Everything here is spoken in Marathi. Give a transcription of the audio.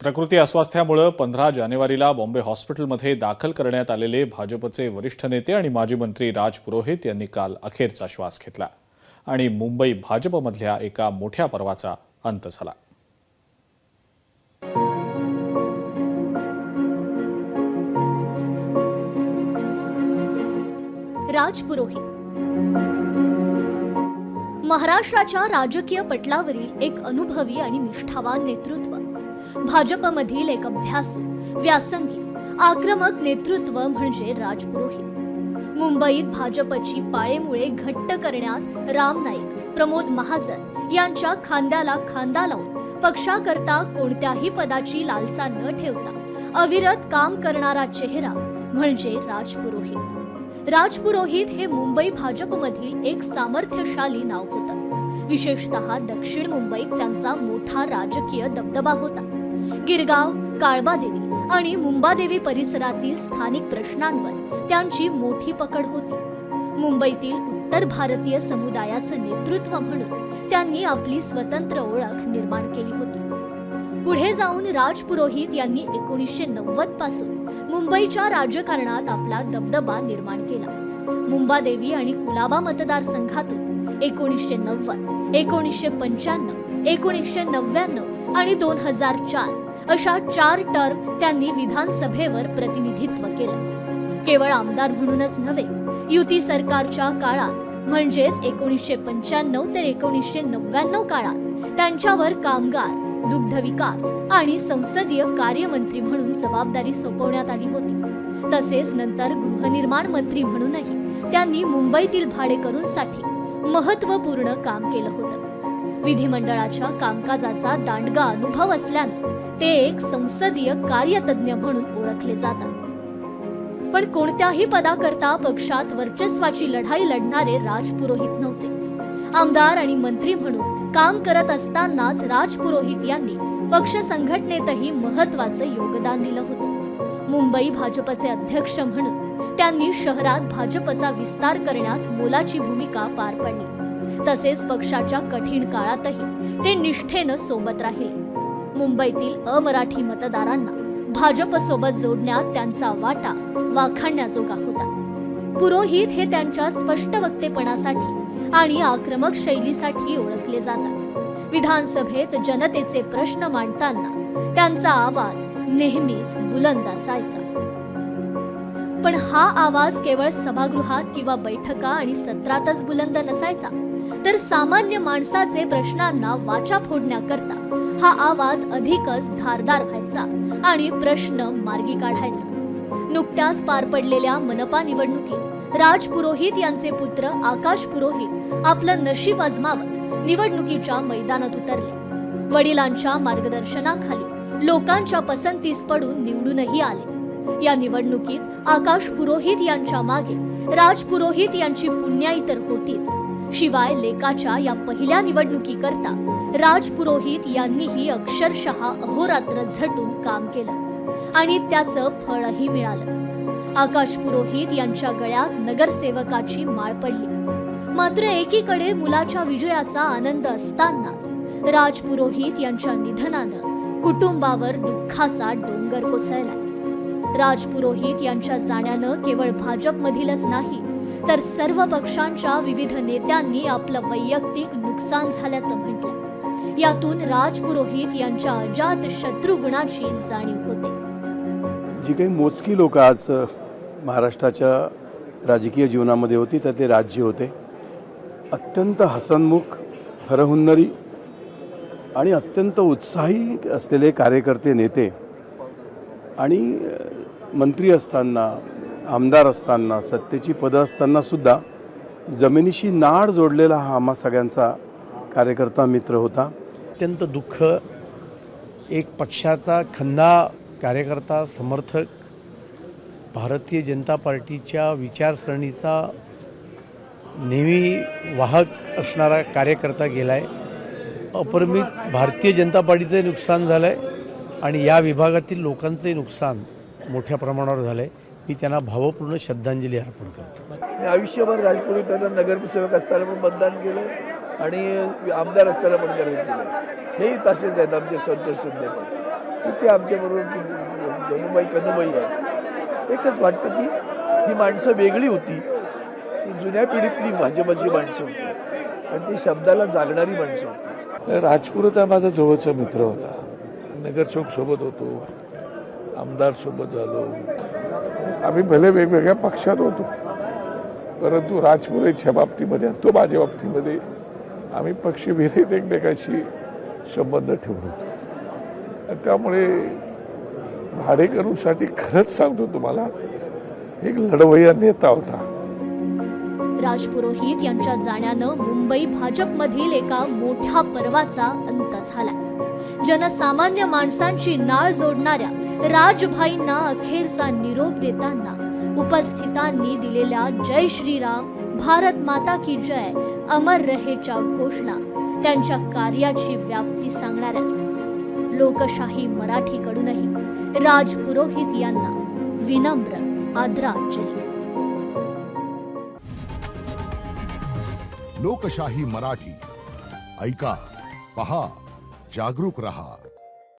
प्रकृती अस्वास्थ्यामुळे 15 जानेवारीला बॉम्बे हॉस्पिटलमध्ये दाखल करण्यात आलेले भाजपचे वरिष्ठ नेते आणि माजी मंत्री राज पुरोहित यांनी काल अखेरचा श्वास घेतला आणि मुंबई भाजपमधल्या एका मोठ्या पर्वाचा अंत झाला। राज पुरोहित महाराष्ट्राच्या राजकीय पटलावरील एक अनुभवी आणि निष्ठावान नेतृत्व। भाजपमधील एक अभ्यासू, व्यासंगी, आक्रमक नेतृत्व म्हणजे राज पुरोहित। मुंबईत भाजपची पाळेमुळे घट्ट करण्यात राम नाईक, प्रमोद महाजन यांच्या खांद्याला खांदा लावून पक्षाकरता कोणत्याही पदाची लालसा न ठेवता अविरत काम करणारा चेहरा म्हणजे राज पुरोहित। राज पुरोहित हे मुंबई भाजपमधील एक सामर्थ्यशाली नाव होतं। विशेषतः दक्षिण मुंबईत त्यांचा मोठा राजकीय दबदबा होता। गिरगाव, काळबादेवी आणि मुंबादेवी परिसरातील स्थानिक प्रश्नांवर त्यांची मोठी पकड होती। मुंबईतील उत्तर भारतीय समुदायाचं नेतृत्व म्हणून त्यांनी आपली स्वतंत्र ओळख निर्माण केली होती। पुढे जाऊन राज पुरोहित यांनी 1990 पासून मुंबईच्या राजकारणात आपला दबदबा निर्माण केला। मुंबादेवी आणि कुलाबा मतदारसंघातून 1990, 1995, 1999 आणि 2004 अशा 4 टर्म त्यांनी विधानसभेवर प्रतिनिधित्व केलं। केवळ आमदार म्हणूनच नव्हे, युती सरकारच्या काळात म्हणजेच 1995 ते 1999 काळात त्यांच्यावर कामगार, दुग्ध विकास आणि संसदीय कार्यमंत्री म्हणून जबाबदारी सोपवण्यात आली होती। तसेच नंतर गृहनिर्माण मंत्री म्हणूनही त्यांनी मुंबईतील भाडेकरूंसाठी महत्त्वपूर्ण काम केलं होतं। विधिमंडळाच्या कामकाजाचा दांडगा अनुभव असल्याने ते एक संसदीय कार्यतज्ञ म्हणून ओळखले जातात। पण कोणत्याही पदाकरता पक्षात वर्चस्वाची लढाई लढणारे राज पुरोहित नव्हते। आमदार आणि मंत्री म्हणून काम करत असतानाच राज पुरोहित यांनी पक्ष संघटनेतही महत्त्वाचं योगदान दिलं होतं। मुंबई भाजपचे अध्यक्ष म्हणून त्यांनी शहरात भाजपचा विस्तार करण्यास मोलाची भूमिका पार पाडली। तसेच पक्षाच्या कठीण काळातही ते निष्ठेनं सोबत राहिले। मुंबईतील अमराठी मतदारांना भाजपसोबत जोडण्यात त्यांचा वाटा वाखाणण्याजोगा होता। पुरोहित हे त्यांच्या स्पष्ट वक्तेपणासाठी आणि आक्रमक शैलीसाठी ओळखले जातात। विधानसभेत जनतेचे प्रश्न मांडताना त्यांचा आवाज नेहमीच बुलंद असायचा। पण हा आवाज केवळ सभागृहात किंवा बैठका आणि सत्रातच बुलंद नसायचा, तर सामान्य माणसाचे प्रश्नांना वाचा फोडण्याकरता हा आवाज अधिकच धारदार व्हायचा आणि प्रश्न मार्गी काढायचा। नुकत्याच पार पडलेल्या मनपा निवडणुकीत राज पुरोहित यांचे पुत्र आकाश पुरोहित आपलं नशीब आजमावत निवडणुकीच्या मैदानात उतरले। वडिलांच्या मार्गदर्शनाखाली लोकांच्या पसंतीस पडून निवडूनही आले। या निवडणुकीत आकाश पुरोहित यांच्या मागे राज पुरोहित यांची पुण्याई तर होतीच, शिवाय लेकाच्या या पहिल्या निवडणुकीकरता राज पुरोहित यांनीही अक्षरशः अहोरात्र झटून काम केलं आणि त्याचं फळही मिळालं। आकाश पुरोहित यांच्या गळ्यात नगरसेवकाची माळ पडली। मात्र एकीकडे मुलाच्या विजयाचा आनंद असतानाच राज पुरोहित यांच्या निधनानं कुटुंबावर दुःखाचा डोंगर कोसळला। राज पुरोहित यांच्या जाण्यानं केवळ भाजपमधीलच नाही, तर सर्व पक्षांच्या विविध नेत्यांनी आपलं वैयक्तिक नुकसान झाल्याचं म्हटलं। यातून राज पुरोहित यांच्या अजात शत्रुगुणाची जाणीव होते। जी काही मोजकी लोक आज महाराष्ट्राच्या राजकीय जीवनामध्ये होती, तर ते राज्य होते। अत्यंत हसनमुख, हरहुन्नरी आणि अत्यंत उत्साही असलेले कार्यकर्ते, नेते आणि मंत्री असताना, आमदार असताना, सत्तेची पदं असताना सुद्धा जमिनीशी नाळ जोडलेला हा आम्हा सगळ्यांचा कार्यकर्ता मित्र होता। अत्यंत दुःख, एक पक्षाचा खंदा कार्यकर्ता, समर्थक, भारतीय जनता पार्टीच्या विचारसरणीचा नेहमी वाहक असणारा कार्यकर्ता गेलाय। अपरिमित भारतीय जनता पार्टीचं नुकसान झालंय आणि या विभागातील लोकांचे नुकसान मोठ्या प्रमाणावर झालंय। मी त्यांना भावपूर्ण श्रद्धांजली अर्पण करतो। आयुष्यभर राज पुरोहितांना नगरसेवक असताना पण मतदान केलं आणि आमदार असताना पण केलं। हेही तसेच आहेत आमचे संतोष शिंदे पण। की ते आमच्याबरोबर जनुबाई कनुबाई आहेत. एकच वाटतं की ही माणसं वेगळी होती, ती जुन्या पिढीतली भाजपची माणसं होती आणि ती शब्दाला जागणारी माणसं होती. राजपुरोहित हा माझा जवळचा मित्र होता. नगरचौक सोबत होतो, आमदार सोबत झालो. आम्ही भले वेगवेगळ्या पक्षात होतो, परंतु राजपुरोहितच्या बाबतीमध्ये तो माझ्या बाबतीमध्ये आम्ही पक्षविरहित एकमेकांशी संबंध ठेवलो होतो. त्यामुळे भाडेकरूंसाठी खरंच सांगतो तुम्हाला, एक लढवय्या नेता होता. राज पुरोहित यांच्या जाण्यानं मुंबई भाजपमधील एका मोठ्या पर्वाचा अंत झाला. जनसामान्य माणसांची नाळ जोडणाऱ्या राजभाईंना अखेरचा निरोप देताना उपस्थितांनी दिलेल्या जय श्रीराम, भारत माता की जय, अमर रहेच्या घोषणा त्यांच्या कार्याची व्याप्ती सांगणाऱ्या. लोकशाही मराठीकडूनही राज पुरोहित यांना विनम्र आदरांजली. लोकशाही मराठी ऐका, पहा, जागरूक रहा.